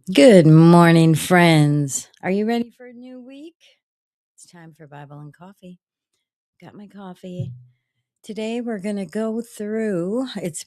Good morning, friends. Are you ready for a new week? It's time for Bible and coffee. Got my coffee. Today we're going to go through, it's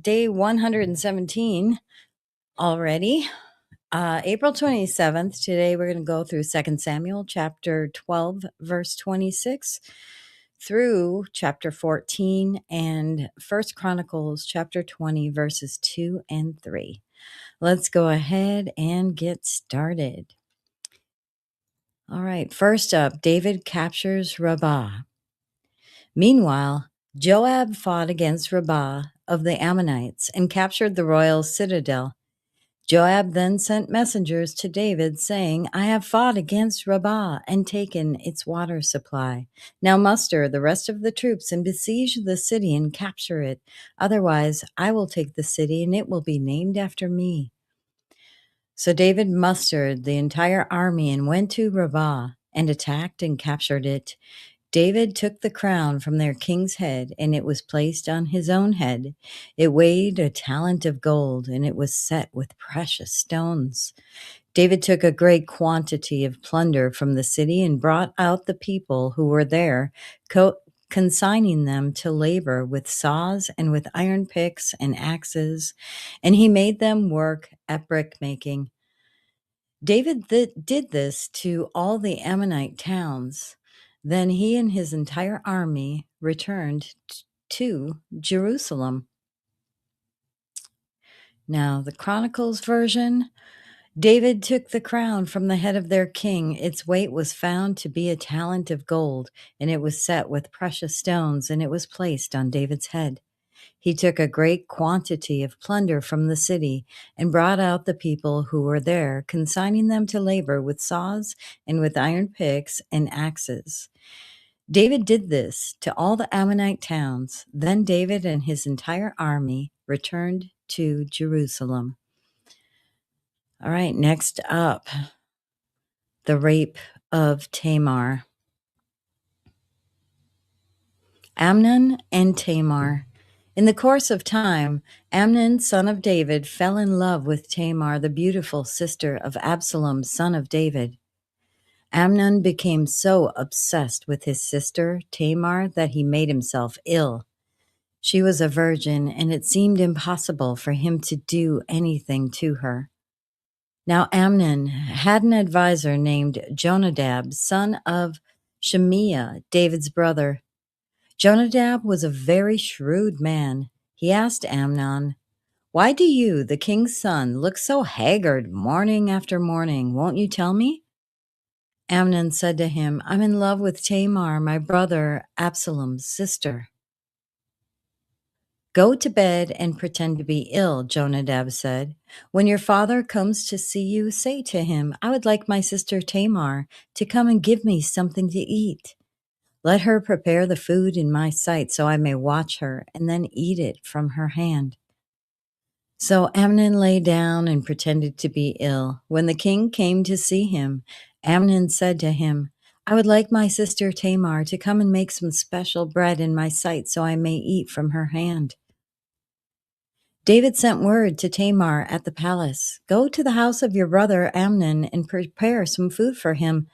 day 117 already. April 27th. Today we're going to go through 2 Samuel chapter 12, verse 26 through chapter 14 and 1 Chronicles chapter 20, verses 2 and 3. Let's go ahead and get started. All right, first up, David captures Rabbah. Meanwhile, Joab fought against Rabbah of the Ammonites and captured the royal citadel. Joab then sent messengers to David saying, I have fought against Rabbah and taken its water supply. Now muster the rest of the troops and besiege the city and capture it. Otherwise, I will take the city and it will be named after me. So David mustered the entire army and went to Rabbah and attacked and captured it. David took the crown from their king's head, and it was placed on his own head. It weighed a talent of gold, and it was set with precious stones. David took a great quantity of plunder from the city and brought out the people who were there, consigning them to labor with saws and with iron picks and axes, and he made them work at brick-making. David did this to all the Ammonite towns. Then he and his entire army returned to Jerusalem. Now, the Chronicles version, David took the crown from the head of their king. Its weight was found to be a talent of gold, and it was set with precious stones, and it was placed on David's head. He took a great quantity of plunder from the city and brought out the people who were there, consigning them to labor with saws and with iron picks and axes. David did this to all the Ammonite towns. Then David and his entire army returned to Jerusalem. All right, next up, the rape of Tamar. Amnon and Tamar. In the course of time, Amnon, son of David, fell in love with Tamar, the beautiful sister of Absalom, son of David. Amnon became so obsessed with his sister, Tamar, that he made himself ill. She was a virgin, and it seemed impossible for him to do anything to her. Now Amnon had an advisor named Jonadab, son of Shemiah, David's brother. Jonadab was a very shrewd man. He asked Amnon, Why do you, the king's son, look so haggard morning after morning? Won't you tell me? Amnon said to him, I'm in love with Tamar, my brother Absalom's sister. Go to bed and pretend to be ill, Jonadab said. When your father comes to see you, say to him, I would like my sister Tamar to come and give me something to eat. Let her prepare the food in my sight so I may watch her and then eat it from her hand. So Amnon lay down and pretended to be ill. When the king came to see him, Amnon said to him, I would like my sister Tamar to come and make some special bread in my sight so I may eat from her hand. David sent word to Tamar at the palace, Go to the house of your brother Amnon and prepare some food for him.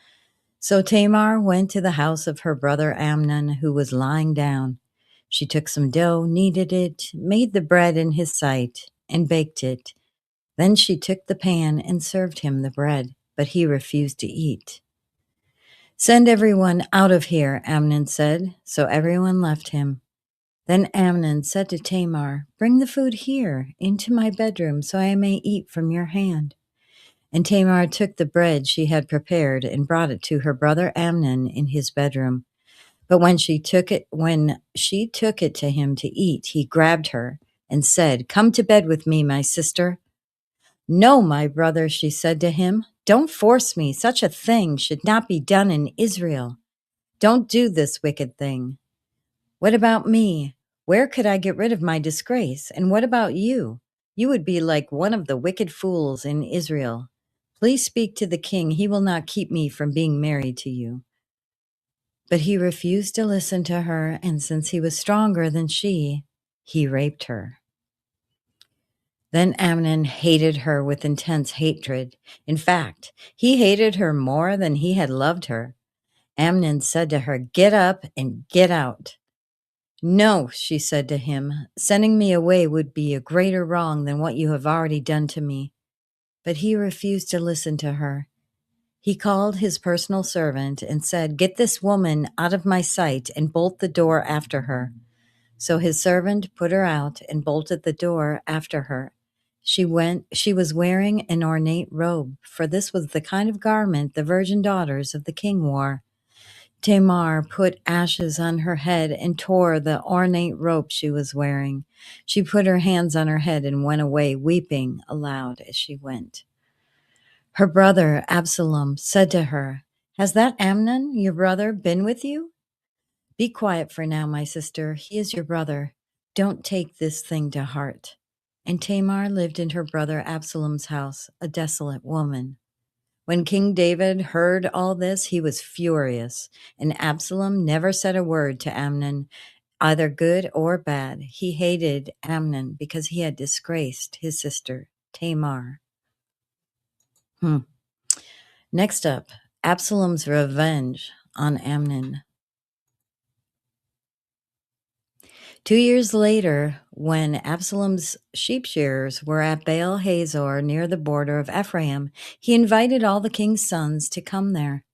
So Tamar went to the house of her brother Amnon, who was lying down. She took some dough, kneaded it, made the bread in his sight, and baked it. Then she took the pan and served him the bread, but he refused to eat. Send everyone out of here, Amnon said. So everyone left him. Then Amnon said to Tamar, Bring the food here, into my bedroom, so I may eat from your hand. And Tamar took the bread she had prepared and brought it to her brother Amnon in his bedroom. But when she took it to him to eat, he grabbed her and said, Come to bed with me, my sister. No, my brother, she said to him. Don't force me. Such a thing should not be done in Israel. Don't do this wicked thing. What about me? Where could I get rid of my disgrace? And what about you? You would be like one of the wicked fools in Israel. Please speak to the king. He will not keep me from being married to you. But he refused to listen to her, and since he was stronger than she, he raped her. Then Amnon hated her with intense hatred. In fact, he hated her more than he had loved her. Amnon said to her, "Get up and get out." "No," she said to him, "sending me away would be a greater wrong than what you have already done to me." But he refused to listen to her. He called his personal servant and said, "Get this woman out of my sight and bolt the door after her." So his servant put her out and bolted the door after her. She was wearing an ornate robe, for this was the kind of garment the virgin daughters of the king wore. Tamar put ashes on her head and tore the ornate robe she was wearing. She put her hands on her head and went away, weeping aloud as she went. Her brother Absalom said to her, "Has that Amnon, your brother, been with you?" "Be quiet for now, my sister. He is your brother. Don't take this thing to heart." And Tamar lived in her brother Absalom's house, a desolate woman. When King David heard all this, he was furious, and Absalom never said a word to Amnon, either good or bad. He hated Amnon because he had disgraced his sister, Tamar. Next up, Absalom's revenge on Amnon. 2 years later, when Absalom's sheep shearers were at Baal Hazor near the border of Ephraim, he invited all the king's sons to come there.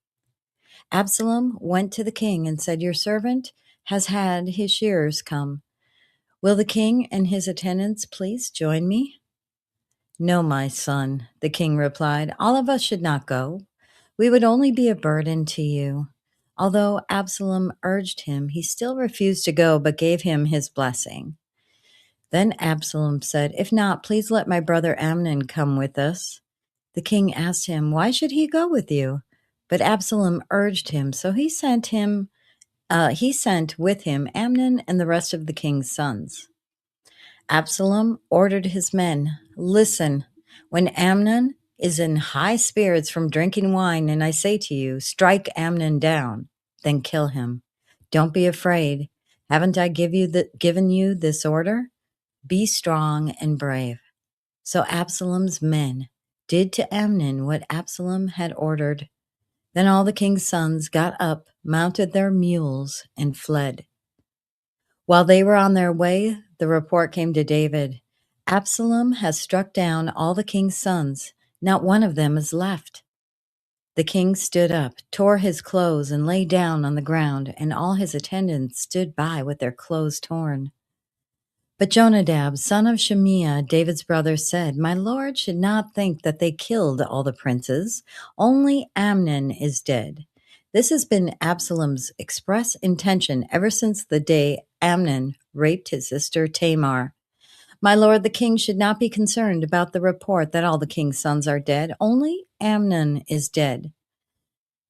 Absalom went to the king and said, "Your servant has had his shearers come. Will the king and his attendants please join me?" "No, my son," the king replied. "All of us should not go. We would only be a burden to you." Although Absalom urged him, he still refused to go, but gave him his blessing. Then Absalom said, "If not, please let my brother Amnon come with us." The king asked him, "Why should he go with you?" But Absalom urged him, so he sent with him Amnon and the rest of the king's sons. Absalom ordered his men, "Listen, when Amnon is in high spirits from drinking wine, and I say to you, strike Amnon down, then kill him. Don't be afraid. Haven't I given you this order? Be strong and brave." So Absalom's men did to Amnon what Absalom had ordered. Then all the king's sons got up, mounted their mules, and fled. While they were on their way, the report came to David, "Absalom has struck down all the king's sons. Not one of them is left." The king stood up, tore his clothes, and lay down on the ground, and all his attendants stood by with their clothes torn. But Jonadab, son of Shemiah, David's brother, said, "My lord should not think that they killed all the princes. Only Amnon is dead. This has been Absalom's express intention ever since the day Amnon raped his sister Tamar. My lord the king should not be concerned about the report that all the king's sons are dead. Only Amnon is dead."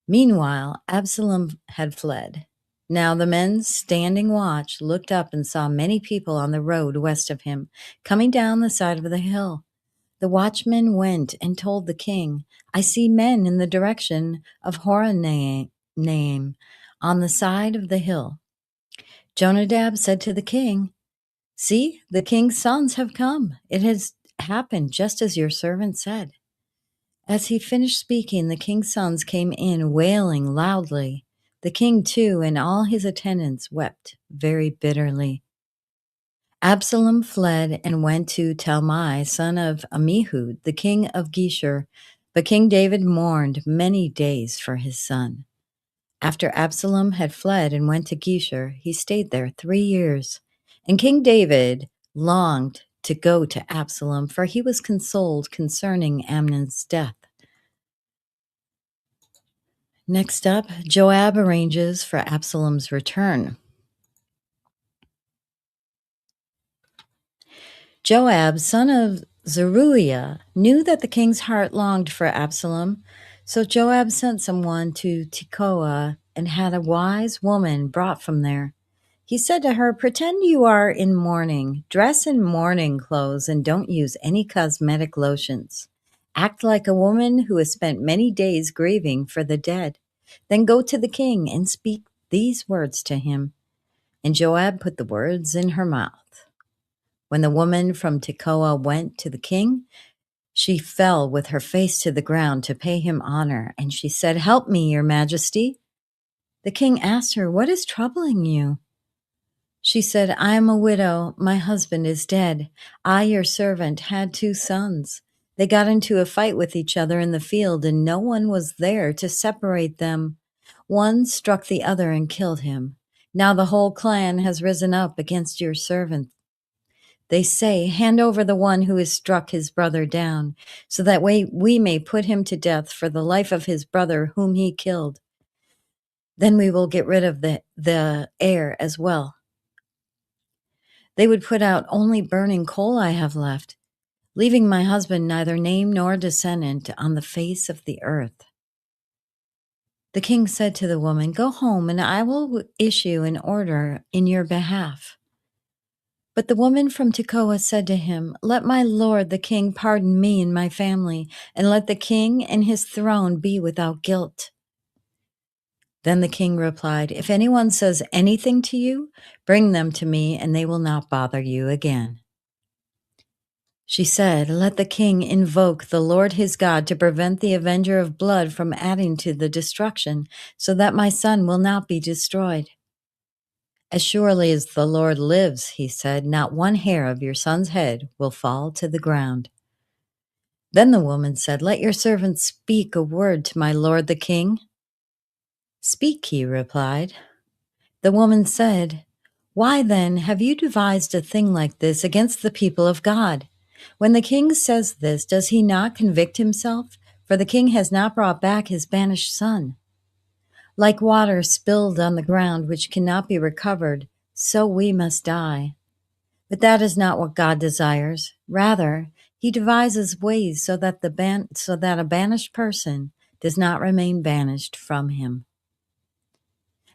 Meanwhile, Absalom had fled. Now the men standing watch looked up and saw many people on the road west of him, coming down the side of the hill. The watchmen went and told the king, "I see men in the direction of Horonaim on the side of the hill." Jonadab said to the king, "See, the king's sons have come. It has happened just as your servant said." As he finished speaking, the king's sons came in, wailing loudly. The king, too, and all his attendants wept very bitterly. Absalom fled and went to Talmai, son of Ammihud, the king of Geshur. But King David mourned many days for his son. After Absalom had fled and went to Geshur, he stayed there 3 years. And King David longed to go to Absalom, for he was consoled concerning Amnon's death. Next up, Joab arranges for Absalom's return. Joab, son of Zeruiah, knew that the king's heart longed for Absalom, so Joab sent someone to Tekoa and had a wise woman brought from there. He said to her, "Pretend you are in mourning, dress in mourning clothes, and don't use any cosmetic lotions. Act like a woman who has spent many days grieving for the dead. Then go to the king and speak these words to him." And Joab put the words in her mouth. When the woman from Tekoa went to the king, she fell with her face to the ground to pay him honor, and she said, "Help me, your majesty." The king asked her, "What is troubling you?" She said, "I am a widow. My husband is dead. I, your servant, had 2 sons. They got into a fight with each other in the field, and no one was there to separate them. One struck the other and killed him. Now the whole clan has risen up against your servant. They say, 'Hand over the one who has struck his brother down, so that we may put him to death for the life of his brother whom he killed. Then we will get rid of the heir as well.' They would put out only burning coal I have left, leaving my husband neither name nor descendant on the face of the earth." The king said to the woman, "Go home, and I will issue an order in your behalf." But the woman from Tekoa said to him, "Let my lord the king pardon me and my family, and let the king and his throne be without guilt." Then the king replied, "If anyone says anything to you, bring them to me, and they will not bother you again." She said, "Let the king invoke the Lord his God to prevent the avenger of blood from adding to the destruction, so that my son will not be destroyed." "As surely as the Lord lives," he said, "not one hair of your son's head will fall to the ground." Then the woman said, "Let your servant speak a word to my lord the king." "Speak," he replied. The woman said, "Why then have you devised a thing like this against the people of God? When the king says this, does he not convict himself? For the king has not brought back his banished son. Like water spilled on the ground, which cannot be recovered, so we must die. But that is not what God desires. Rather, he devises ways so that a banished person does not remain banished from him.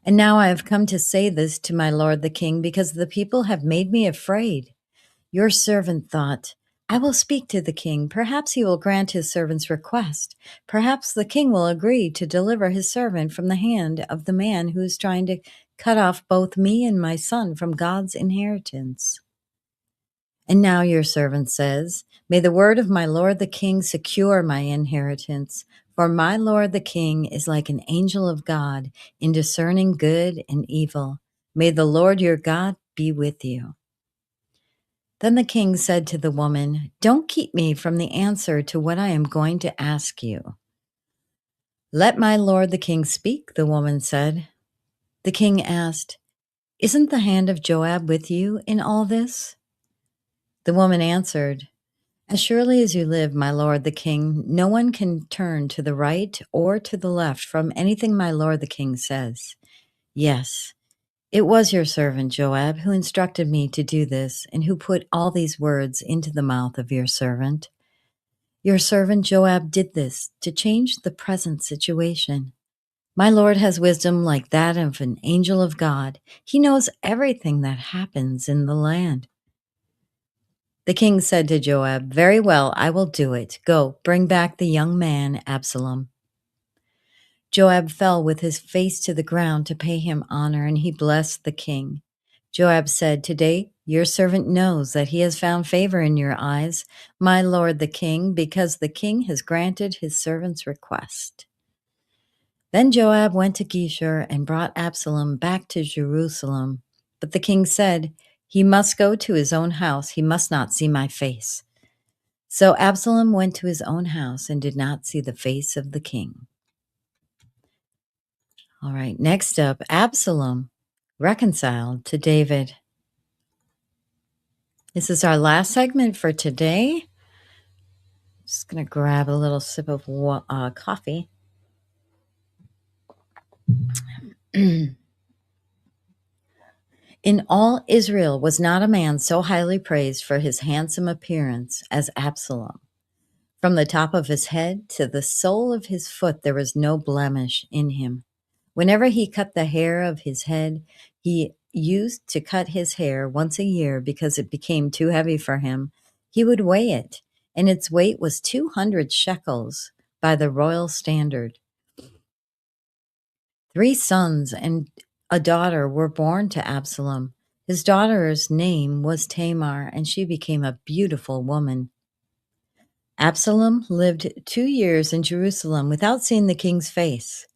And now I have come to say this to my lord the king, because the people have made me afraid. Your servant thought, 'I will speak to the king. Perhaps he will grant his servant's request. Perhaps the king will agree to deliver his servant from the hand of the man who is trying to cut off both me and my son from God's inheritance.' And now your servant says, 'May the word of my lord the king secure my inheritance. For my lord the king is like an angel of God in discerning good and evil. May the Lord your God be with you.' Then the king said to the woman, 'Don't keep me from the answer to what I am going to ask you.' 'Let my lord the king speak,' the woman said. The king asked, 'Isn't the hand of Joab with you in all this?' The woman answered, 'As surely as you live, my lord the king, no one can turn to the right or to the left from anything my lord the king says. Yes, it was your servant Joab who instructed me to do this and who put all these words into the mouth of your servant. Your servant Joab did this to change the present situation. My lord has wisdom like that of an angel of God. He knows everything that happens in the land.' The king said to Joab, 'Very well, I will do it. Go, bring back the young man, Absalom.' Joab fell with his face to the ground to pay him honor, and he blessed the king. Joab said, 'Today your servant knows that he has found favor in your eyes, my lord the king, because the king has granted his servant's request.' Then Joab went to Geshur and brought Absalom back to Jerusalem. But the king said, 'He must go to his own house. He must not see my face.' So Absalom went to his own house and did not see the face of the king." All right, next up, Absalom, reconciled to David. This is our last segment for today. Just going to grab a little sip of coffee. In all Israel was not a man so highly praised for his handsome appearance as Absalom. From the top of his head to the sole of his foot, there was no blemish in him. Whenever he cut the hair of his head, he used to cut his hair once a year because it became too heavy for him. He would weigh it, and its weight was 200 shekels by the royal standard. 3 sons and a daughter were born to Absalom. His daughter's name was Tamar, and she became a beautiful woman. Absalom lived 2 years in Jerusalem without seeing the king's face.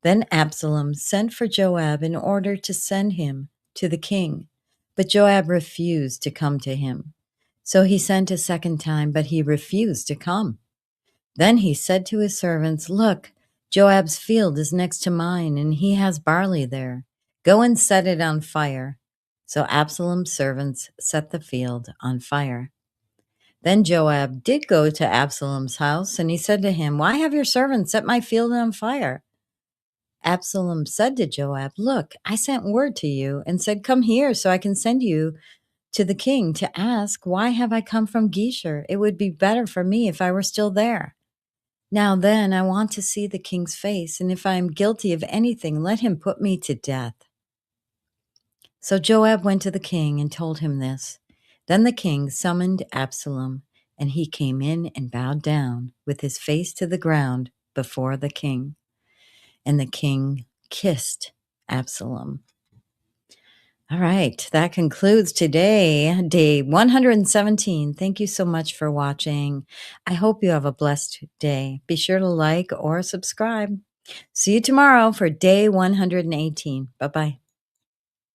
Then Absalom sent for Joab in order to send him to the king, but Joab refused to come to him. So he sent a second time, but he refused to come. Then he said to his servants, "Look, Joab's field is next to mine, and he has barley there. Go and set it on fire." So Absalom's servants set the field on fire. Then Joab did go to Absalom's house, and he said to him, "Why have your servants set my field on fire?" Absalom said to Joab, "Look, I sent word to you and said, 'Come here so I can send you to the king to ask, why have I come from Geshur? It would be better for me if I were still there. Now then, I want to see the king's face, and if I am guilty of anything, let him put me to death." So Joab went to the king and told him this. Then the king summoned Absalom, and he came in and bowed down with his face to the ground before the king. And the king kissed Absalom. All right, that concludes today, day 117. Thank you so much for watching. I hope you have a blessed day. Be sure to like or subscribe. See you tomorrow for day 118. Bye-bye.